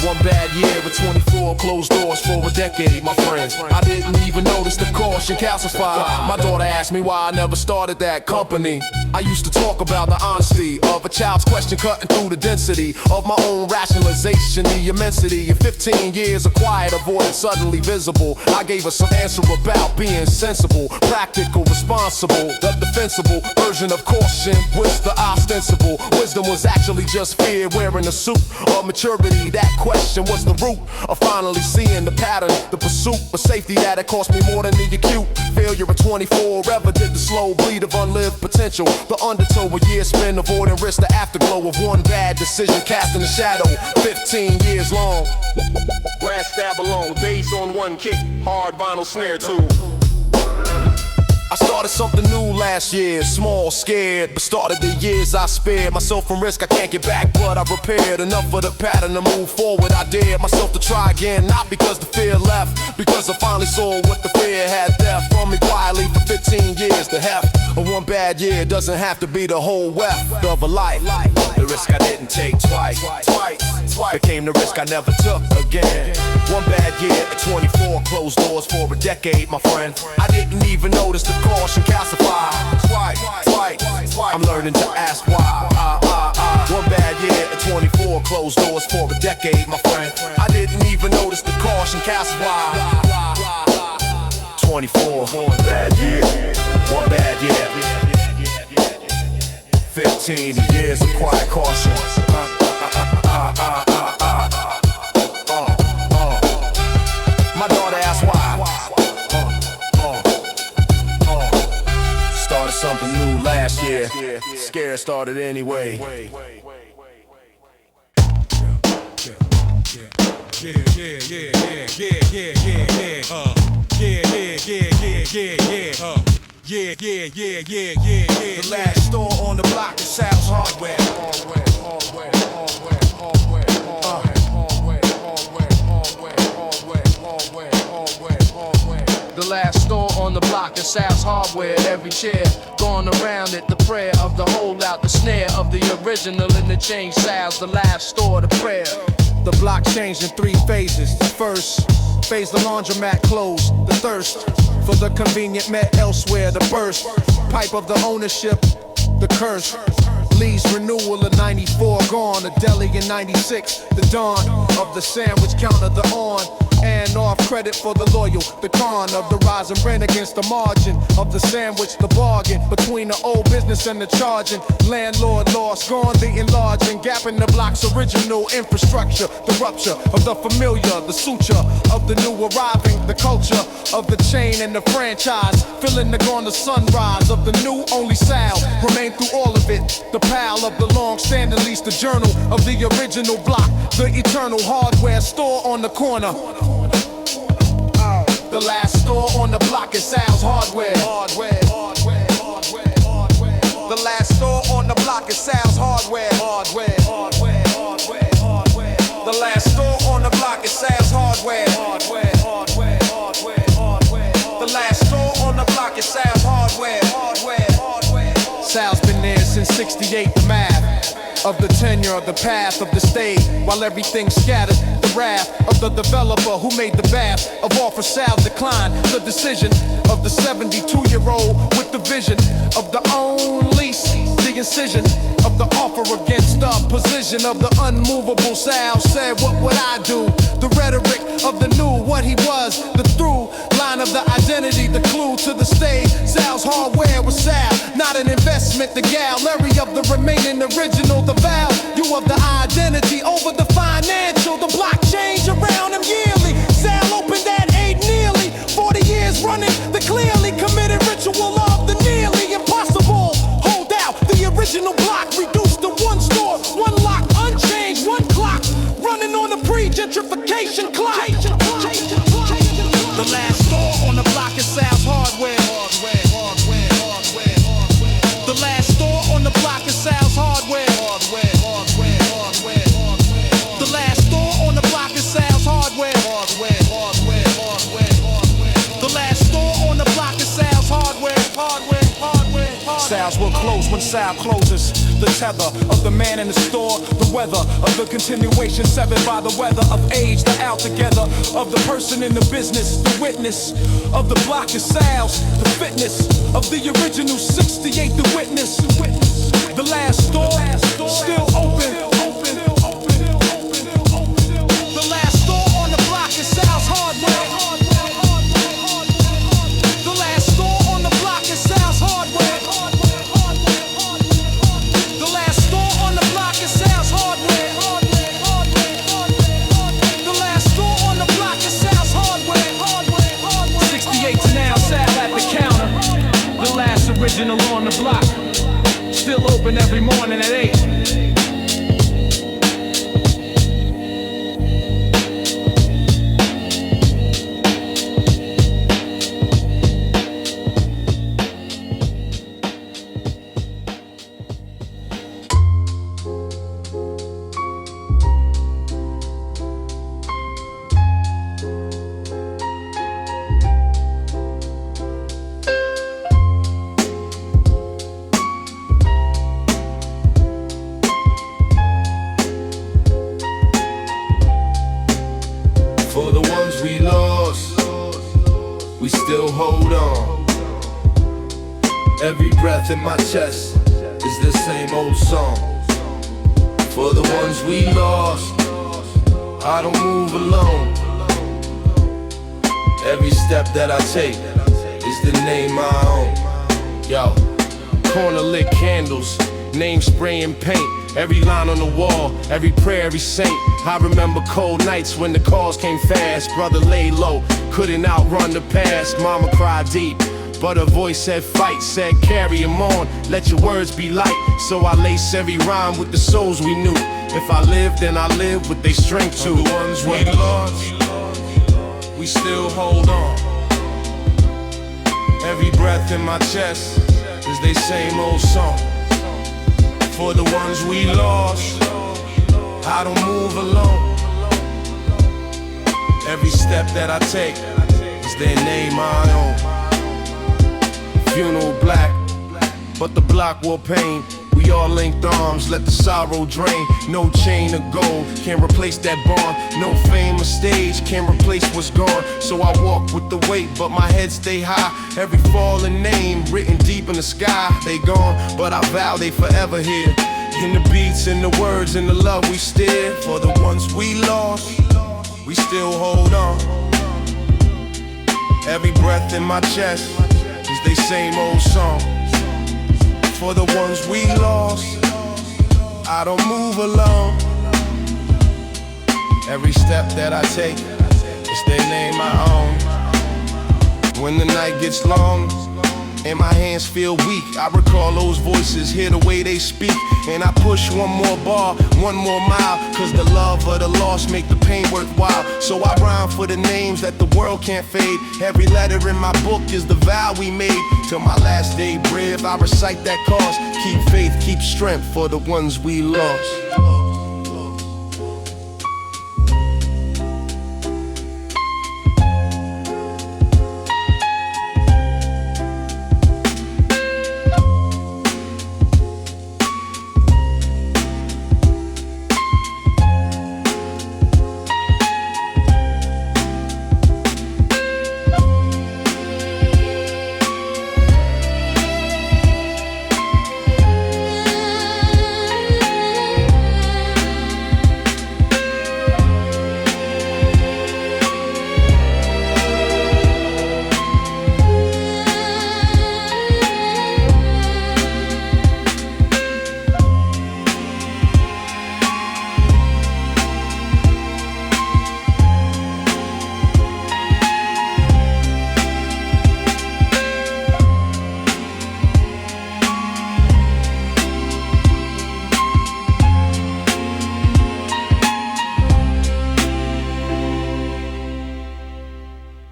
Speaker 3: One bad year with 24
Speaker 9: 24 closed doors for a decade, my friends. I didn't even notice the caution calcified. My daughter asked me why I never started that company. I used to talk about the honesty of a child's question cutting through the density of my own rationalization, the immensity of 15 years of quiet avoided suddenly visible. I gave her some answer about being sensible, practical, responsible, the defensible version of caution was the ostensible. Wisdom was actually just fear wearing a suit of maturity. That question was the root of finally seeing the pattern, the pursuit of safety that it cost me more than the acute failure of 24 ever did the slow bleed of unlived potential. The undertow of years spent avoiding risk, the afterglow of one bad decision casting a shadow 15 years long. Brass stab alone, bass on one kick, hard vinyl snare too. I started something new last year, small, scared, but started the years I spared myself from risk I can't get back, but I repaired enough of the pattern to move forward. I dared myself to try again, not because the fear left, because I finally saw what the fear had left from me quietly for 15 years. The heft of one bad year doesn't have to be the whole weft of a life. The risk I didn't take twice became the risk I never took again. One bad year at 24 closed doors for a decade, my friend. I didn't even notice the caution calcified. I'm learning to ask why. One bad year at 24 closed doors for a decade, my friend. I didn't even notice the caution calcified. 24, one bad year, one bad year. 15 years of quiet caution. My daughter asked why. Started something new last year. Scared started anyway. The last store on the block is Sal's Hardware. The last store on the block is Sal's Hardware. Every chair going around it, the prayer of the holdout, the snare of the original in the change. Sal's the last store, the prayer. The block changed in 3 phases. The first phase, the laundromat closed. The thirst for the convenient met elsewhere. The burst pipe of the ownership, the curse. Lee's renewal of 94 gone. The deli in 96, the dawn of the sandwich counter, the on and off credit for the loyal, the con of the rise and rent against the margin of the sandwich, the bargain between the old business and the charging. Landlord lost, gone the enlarging gap in the block's original infrastructure. The rupture of the familiar, the suture of the new arriving, the culture of the chain and the franchise, filling the gone the sunrise of the new only Sal. Remain through all of it, the pal of the long-standing lease, the journal of the original block, the eternal hardware store on the corner. The last store on the block is Sal's Hardware. The last store on the block is Sal's Hardware. The last store on the block is Sal's Hardware. The last store on the block is Sal's Hardware. Sal's been there since 68, the math of the tenure of the path of the state, while everything scattered. The wrath of the developer who made the bath of all for Sal decline. The decision of the 72-year-old with the vision of the own lease. The incision of the offer against the position of the unmovable. Sal said, what would I do? The rhetoric of the new, what he was, the through line of the identity, the clue to the stage. Sal's Hardware was Sal, not an investment. The gallery of the remaining original, the value of the identity over the financial. The block change around him yearly. Sal opened at 8 nearly 40 years running. The clearly committed ritual of the nearly impossible. Hold out the original block, reduced to one store, one lock, unchanged, one clock, running on a pre-gentrification clock. The last store on the block is Sal's Hardware. The last store on the block is Sal's Hardware.
Speaker 2: Sal's will close when Sal closes. The tether of the man in the store, the weather of the continuation severed by the weather of age, the altogether of the person in the business, the witness of the block is Sal's, the fitness of the original 68, the witness. The last store still open. The last store on the block is Sal's Hardware. The last store on the block is Sal's Hardware. The last store on the block is Sal's Hardware. The last store on the block is Sal's Hardware. 68 to now, Sal at the counter. The last original on the block. Still open every morning at 8.
Speaker 8: For the ones we lost, we still hold on. Every breath in my chest is the same old song. For the ones we lost, I don't move alone. Every step that I take is the name I own.
Speaker 4: Yo, corner lit candles, name spraying paint. Every line on the wall, every prayer, every saint. I remember cold nights when the calls came fast. Brother lay low, couldn't outrun the past. Mama cried deep, but her voice said fight, said carry him on, let your words be light. So I lace every rhyme with the souls we knew. If I live, then I live with they strength too.
Speaker 8: The ones we lost, we still hold on. Every breath in my chest is they same old song. For the ones we lost, I don't move alone. Every step that I take is their name I own.
Speaker 4: Funeral black, but the block wore pain. We all linked arms, let the sorrow drain. No chain of gold can't replace that bond. No fame or stage can't replace what's gone. So I walk with the weight, but my head stay high. Every fallen name written deep in the sky. They gone, but I vow they forever here. In the beats, in the words, in the love we steer.
Speaker 8: For the ones we lost, we still hold on. Every breath in my chest is they same old song. For the ones we lost, I don't move alone. Every step that I take is their name I own. When the night gets long and my hands feel weak, I recall those voices, hear the way they speak. And I push one more bar, one more mile, cause the love of the lost make the pain worthwhile. So I rhyme for the names that the world can't fade. Every letter in my book is the vow we made. Till my last day breathe, I recite that cause. Keep faith, keep strength for the ones we lost.